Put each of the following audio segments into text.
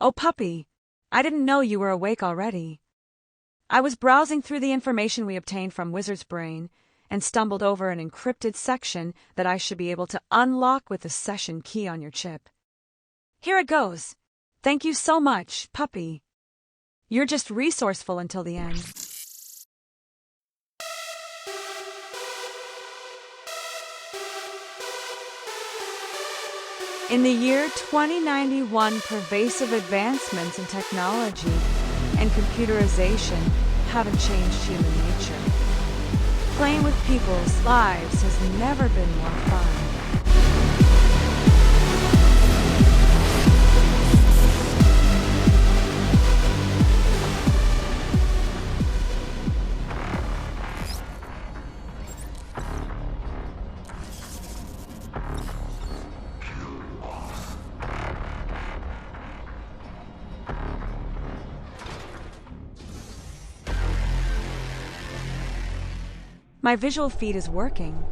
Oh, puppy. I didn't know you were awake already. I was browsing through the information we obtained from Wizard's Brain and stumbled over an encrypted section that I should be able to unlock with the session key on your chip. Here it goes. Thank you so much, puppy. You're just resourceful until the end. In the year 2091, pervasive advancements in technology and computerization haven't changed human nature. Playing with people's lives has never been more fun. My visual feed is working.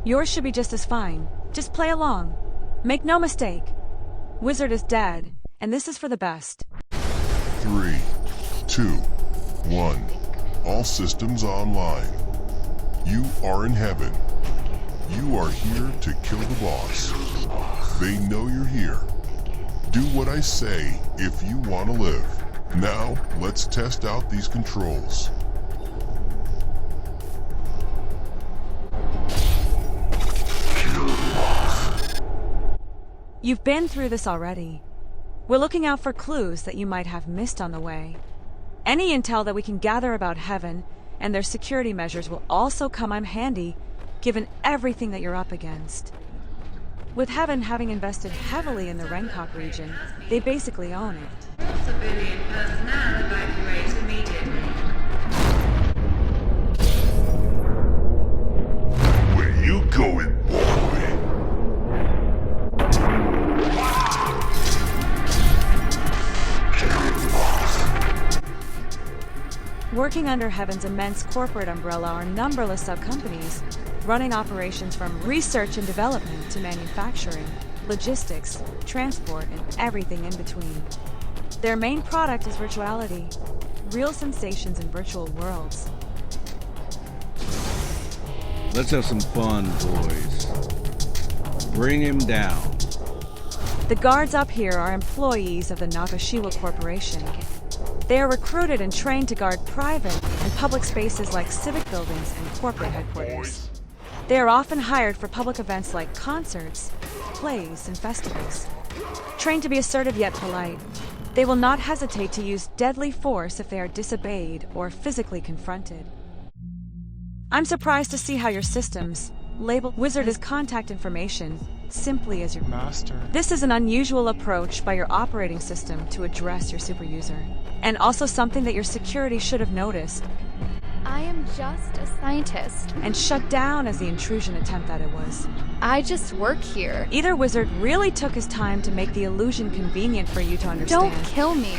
Yours should be just as fine. Just play along. Make no mistake. Wizard is dead, and this is for the best. 3, 2, 1. All systems online. You are in heaven. You are here to kill the boss. They know you're here. Do what I say if you want to live. Now, let's test out these controls. You've been through this already. We're looking out for clues that you might have missed on the way. Any intel that we can gather about Heaven and their security measures will also come in handy, given everything that you're up against. With Heaven having invested heavily in the Renkok region, they basically own it. All civilian personnel evacuate immediately. Where you going, boy? Working under Heaven's immense corporate umbrella are numberless sub-companies, running operations from research and development to manufacturing, logistics, transport, and everything in between. Their main product is virtuality, real sensations in virtual worlds. Let's have some fun, boys. Bring him down. The guards up here are employees of the Nagashiwa Corporation. They are recruited and trained to guard private and public spaces like civic buildings and corporate headquarters. They are often hired for public events like concerts, plays, and festivals. Trained to be assertive yet polite, they will not hesitate to use deadly force if they are disobeyed or physically confronted. I'm surprised to see how your systems label Wizard as contact information simply as your master. This is an unusual approach by your operating system to address your superuser, and also something that your security should have noticed I am just a scientist. and shut down as the intrusion attempt that it was. I just work here. Either Wizard really took his time to make the illusion convenient for you to understand, Don't kill me.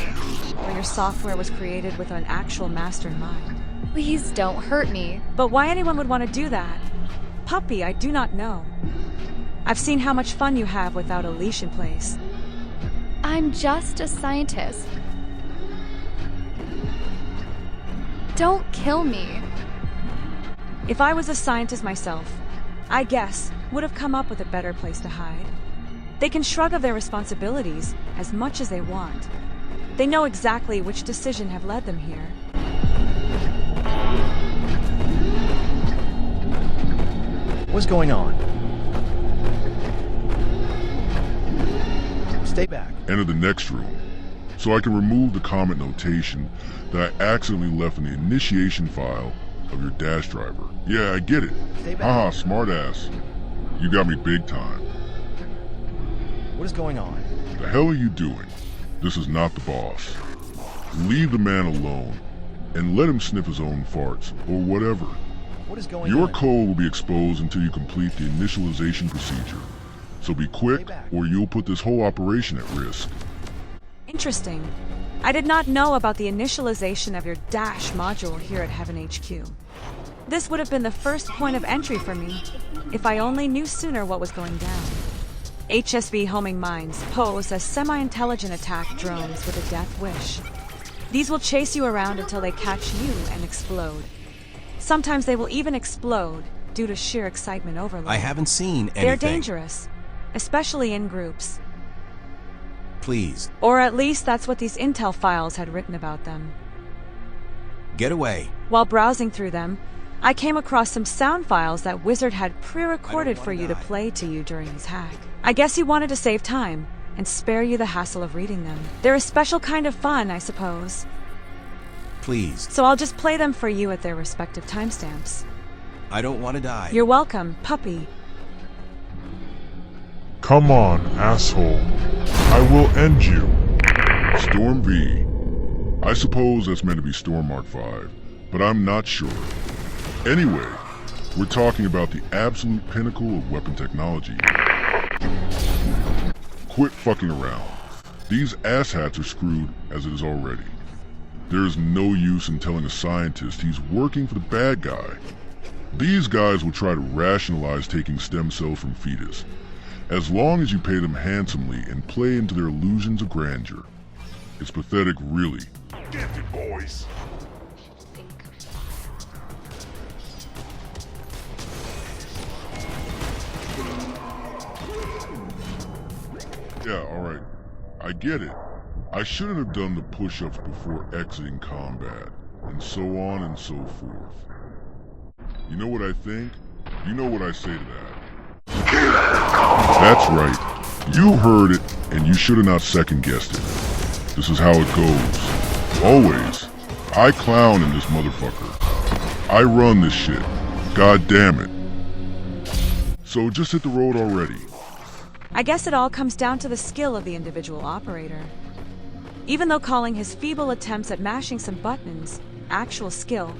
or your software was created with an actual master in mind. Please don't hurt me. But why anyone would want to do that? Puppy, I do not know. I've seen how much fun you have without a leash in place. I'm just a scientist. Don't kill me. If I was a scientist myself, I guess would have come up with a better place to hide. They can shrug of their responsibilities as much as they want. They know exactly which decision have led them here. What's going on? Stay back. Enter the next room, so I can remove the comment notation that I accidentally left in the initiation file of your dash driver. Yeah, I get it. Stay back. Haha, smartass. You got me big time. What is going on? The hell are you doing? This is not the boss. Leave the man alone, and let him sniff his own farts, or whatever. What is going Your on? code will be exposed until you complete the initialization procedure. So be quick, or you'll put this whole operation at risk. Interesting. I did not know about the initialization of your Dash module here at Heaven HQ. This would have been the first point of entry for me, if I only knew sooner what was going down. HSV homing mines pose as semi-intelligent attack drones with a death wish. These will chase you around until they catch you and explode. Sometimes they will even explode due to sheer excitement overload. I haven't seen anything. They're dangerous, especially in groups. Please, Or at least that's what these intel files had written about them. get away. While browsing through them, I came across some sound files that Wizard had pre-recorded for you to play to you during his hack. I guess he wanted to save time and spare you the hassle of reading them. They're a special kind of fun, I suppose. Please, So I'll just play them for you at their respective timestamps. I don't want to die. You're welcome, puppy. Come on, asshole. I will end you. Storm V. I suppose that's meant to be Storm Mark 5, but I'm not sure. Anyway, we're talking about the absolute pinnacle of weapon technology. Quit fucking around. These asshats are screwed as it is already. There is no use in telling a scientist he's working for the bad guy. These guys will try to rationalize taking stem cells from fetus, as long as you pay them handsomely and play into their illusions of grandeur. It's pathetic, really. Get it, boys! Yeah, alright. I get it. I shouldn't have done the push-ups before exiting combat, and so on and so forth. You know what I think? You know what I say to that. That's right. You heard it, and you should have not second-guessed it. This is how it goes. Always. I clown in this motherfucker. I run this shit. God damn it. So just hit the road already. I guess it all comes down to the skill of the individual operator. Even though calling his feeble attempts at mashing some buttons actual skill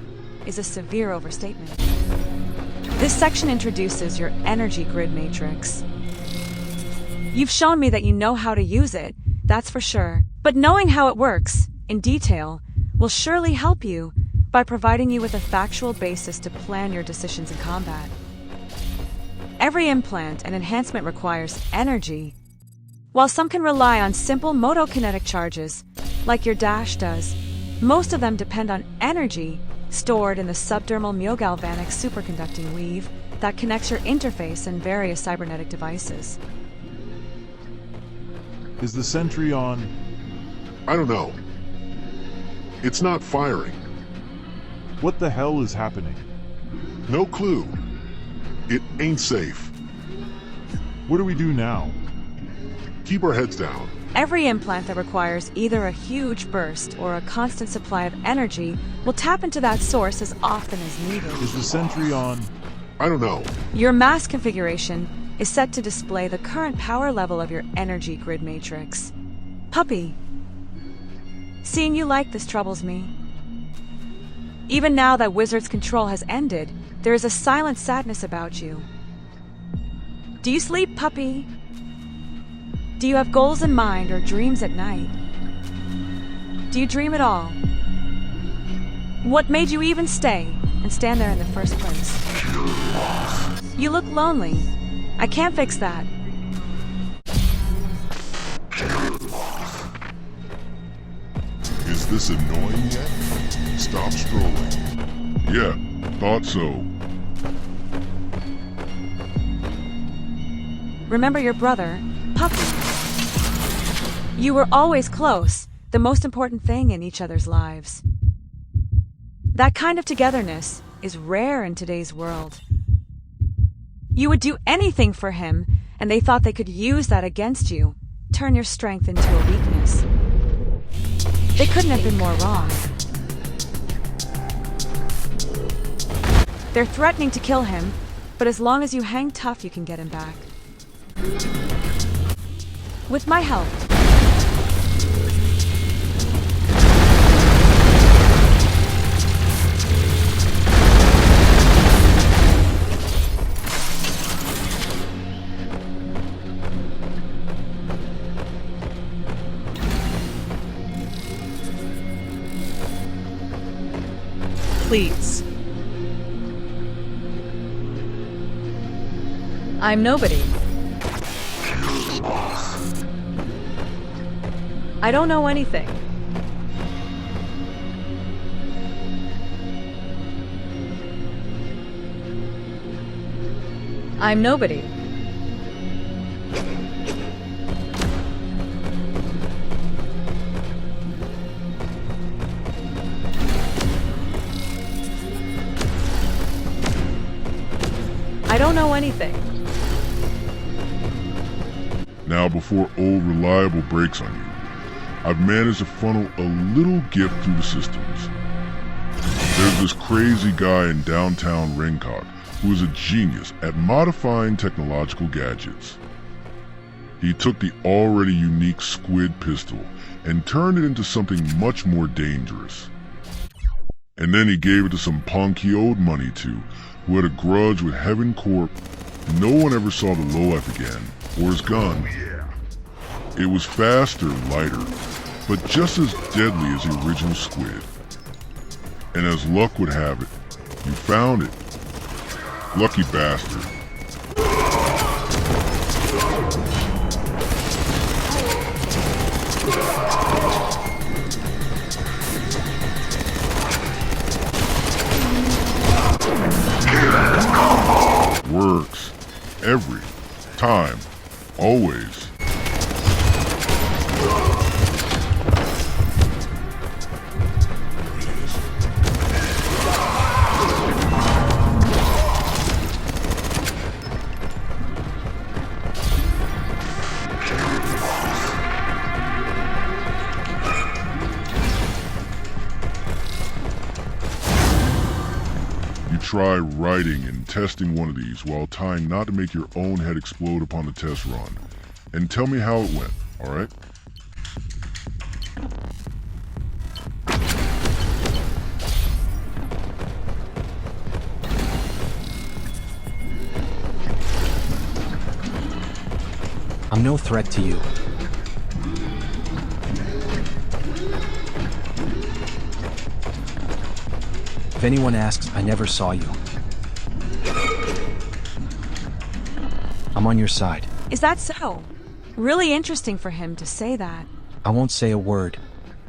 is a severe overstatement. This section introduces your energy grid matrix. You've shown me that you know how to use it, that's for sure. But knowing how it works, in detail, will surely help you by providing you with a factual basis to plan your decisions in combat. Every implant and enhancement requires energy. While some can rely on simple motokinetic charges, like your dash does, most of them depend on energy stored in the subdermal myogalvanic superconducting weave that connects your interface and various cybernetic devices. Is the sentry on? I don't know. It's not firing. What the hell is happening? No clue. It ain't safe. What do we do now? Keep our heads down. Every implant that requires either a huge burst or a constant supply of energy will tap into that source as often as needed. Is the sentry on? I don't know. Your mask configuration is set to display the current power level of your energy grid matrix. Puppy, seeing you like this troubles me. Even now that Wizard's control has ended, there is a silent sadness about you. Do you sleep, puppy? Do you have goals in mind or dreams at night? Do you dream at all? What made you even stay and stand there in the first place? You look lonely. I can't fix that. Is this annoying yet? Stop strolling. Yeah, thought so. Remember your brother, Puppy. You were always close, the most important thing in each other's lives. That kind of togetherness is rare in today's world. You would do anything for him, and they thought they could use that against you, turn your strength into a weakness. They couldn't have been more wrong. They're threatening to kill him, but as long as you hang tough, you can get him back. With my help. Please. I'm nobody. I don't know anything. I'm nobody. I don't know anything. Now, before old Reliable breaks on you, I've managed to funnel a little gift through the systems. There's this crazy guy in downtown Ringcock who is a genius at modifying technological gadgets. He took the already unique squid pistol and turned it into something much more dangerous. And then he gave it to some punk he owed money to, who had a grudge with Heaven Corp. No one ever saw the lowlife again, or his gun. It was faster, lighter, but just as deadly as the original squid. And as luck would have it, you found it. Lucky bastard. Works. Every time. Always. Try writing and testing one of these while trying not to make your own head explode upon the test run. And tell me how it went, alright? I'm no threat to you. If anyone asks, I never saw you. I'm on your side. Is that so? Really interesting for him to say that. I won't say a word.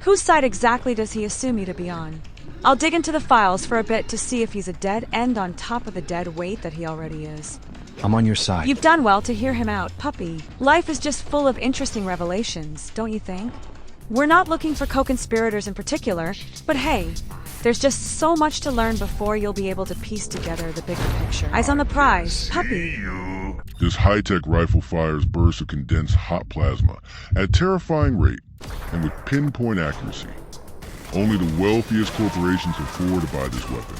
Whose side exactly does he assume you to be on? I'll dig into the files for a bit to see if he's a dead end on top of the dead weight that he already is. I'm on your side. You've done well to hear him out, puppy. Life is just full of interesting revelations, don't you think? We're not looking for co-conspirators in particular, but hey, there's just so much to learn before you'll be able to piece together the bigger picture. Eyes on the prize, puppy. This high-tech rifle fires bursts of condensed hot plasma at a terrifying rate and with pinpoint accuracy. Only the wealthiest corporations can afford to buy this weapon,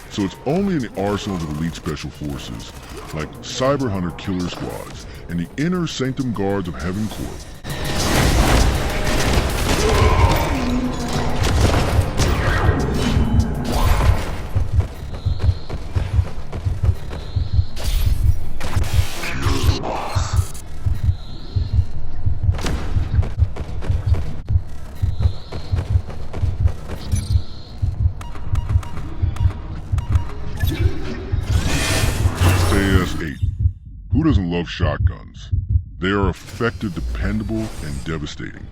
so it's only in the arsenals of elite special forces like Cyber Hunter killer squads and the inner sanctum guards of Heaven Corp. Who doesn't love shotguns? They are effective, dependable, and devastating.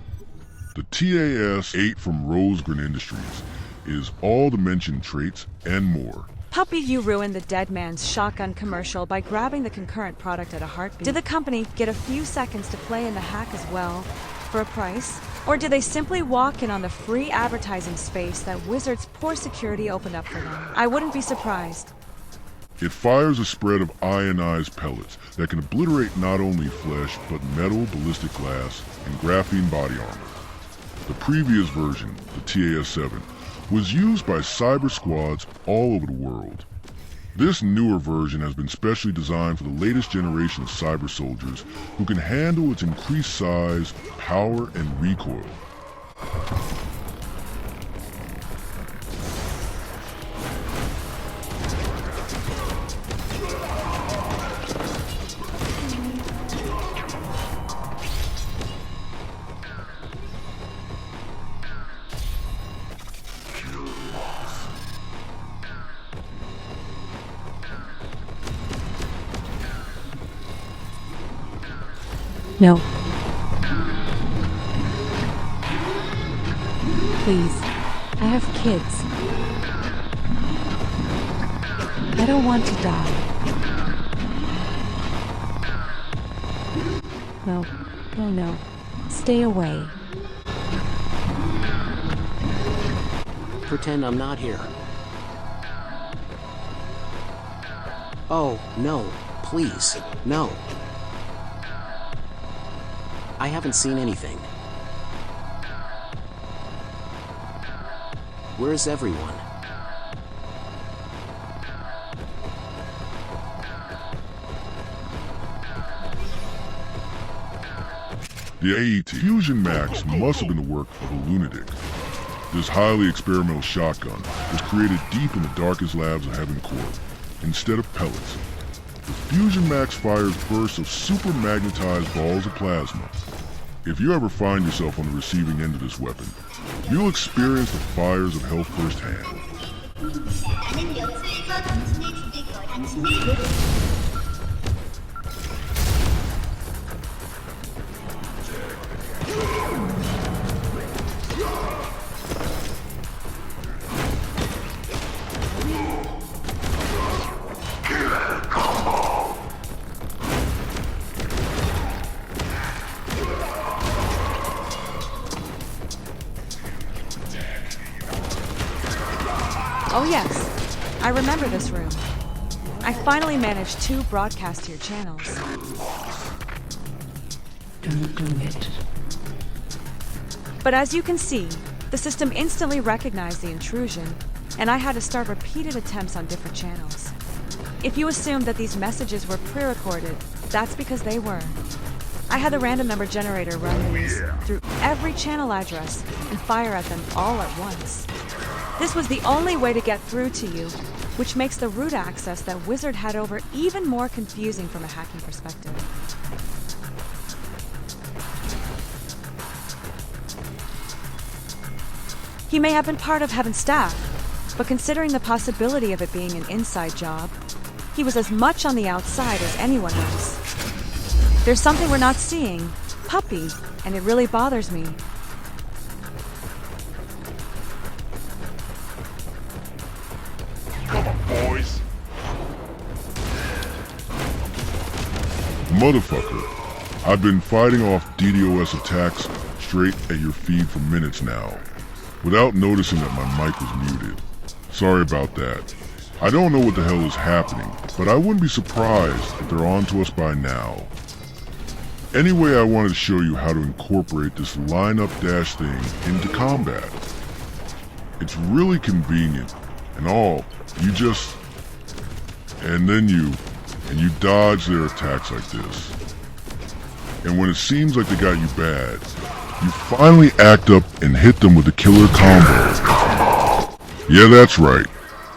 The TAS-8 from Rosegren Industries is all the mentioned traits and more. Puppy, you ruined the dead man's shotgun commercial by grabbing the concurrent product at a heartbeat. Did the company get a few seconds to play in the hack as well, for a price? Or did they simply walk in on the free advertising space that Wizard's poor security opened up for them? I wouldn't be surprised. It fires a spread of ionized pellets that can obliterate not only flesh, but metal, ballistic glass, and graphene body armor. The previous version, the TAS-7, was used by cyber squads all over the world. This newer version has been specially designed for the latest generation of cyber soldiers who can handle its increased size, power, and recoil. No. Please, I have kids. I don't want to die. No, no. Stay away. Pretend I'm not here. Oh, no, please, no. I haven't seen anything. Where's everyone? The AET Fusion Max must have been the work of a lunatic. This highly experimental shotgun was created deep in the darkest labs of Heaven Corp. Instead of pellets, the Fusion Max fires bursts of super magnetized balls of plasma. If you ever find yourself on the receiving end of this weapon, you'll experience the fires of hell firsthand. Oh yes, I remember this room. I finally managed 2 broadcast tier channels. Don't do it. But as you can see, the system instantly recognized the intrusion, and I had to start repeated attempts on different channels. If you assume that these messages were pre-recorded, that's because they were. I had the random number generator run these through every channel address and fire at them all at once. This was the only way to get through to you, which makes the root access that Wizard had over even more confusing from a hacking perspective. He may have been part of Heaven's staff, but considering the possibility of it being an inside job, he was as much on the outside as anyone else. There's something we're not seeing, Puppy, and it really bothers me. Boys. Motherfucker, I've been fighting off DDoS attacks straight at your feed for minutes now, without noticing that my mic was muted. Sorry about that. I don't know what the hell is happening, but I wouldn't be surprised if they're on to us by now. Anyway, I wanted to show you how to incorporate this line-up dash thing into combat. It's really convenient, and all, you just... and then you dodge their attacks like this. And when it seems like they got you bad, you finally act up and hit them with a killer combo. Yeah, that's right.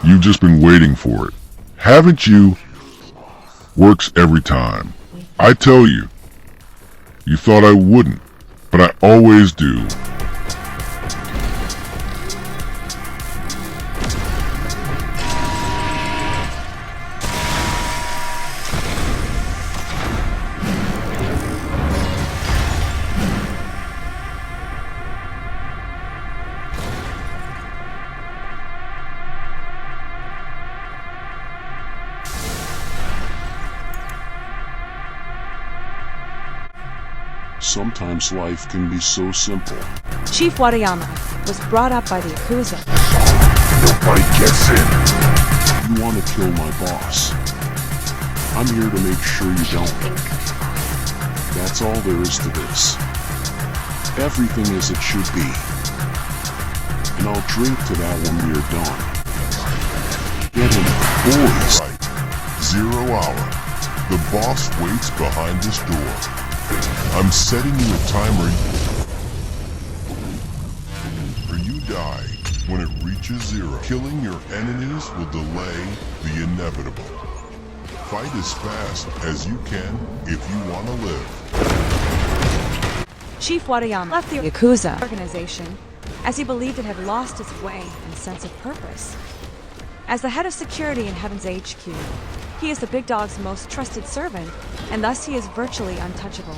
You've just been waiting for it. Haven't you? Works every time. I tell you. You thought I wouldn't, but I always do. Sometimes life can be so simple. Chief Watayama was brought up by the Yakuza. Nobody gets in. You want to kill my boss. I'm here to make sure you don't. That's all there is to this. Everything as it should be. And I'll drink to that when we are done. Get him, boys. Right. 0 hour. The boss waits behind this door. I'm setting you a timer, or you die when it reaches 0. Killing your enemies will delay the inevitable. Fight as fast as you can if you want to live. Chief Watayama left the Yakuza organization as he believed it had lost its way and sense of purpose. As the head of security in Heaven's HQ, he is the big dog's most trusted servant, and thus he is virtually untouchable.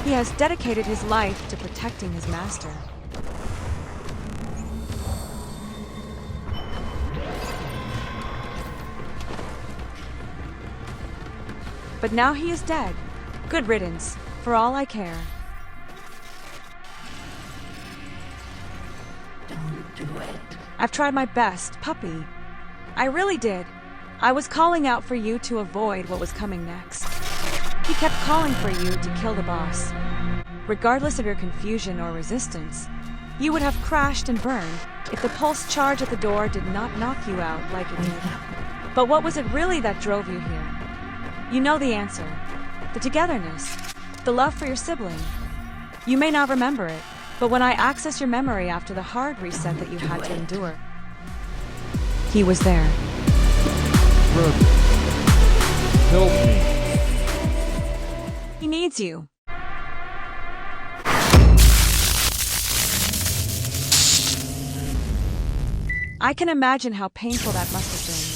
He has dedicated his life to protecting his master. But now he is dead. Good riddance, for all I care. Don't do it. I've tried my best, puppy. I really did. I was calling out for you to avoid what was coming next. He kept calling for you to kill the boss. Regardless of your confusion or resistance, you would have crashed and burned if the pulse charge at the door did not knock you out like it did. But what was it really that drove you here? You know the answer. The togetherness. The love for your sibling. You may not remember it, but when I access your memory after the hard reset that you had to endure, he was there. Brother, help me. He needs you. I can imagine how painful that must have been.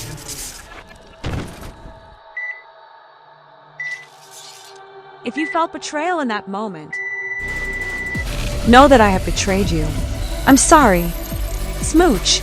If you felt betrayal in that moment, know that I have betrayed you. I'm sorry. Smooch.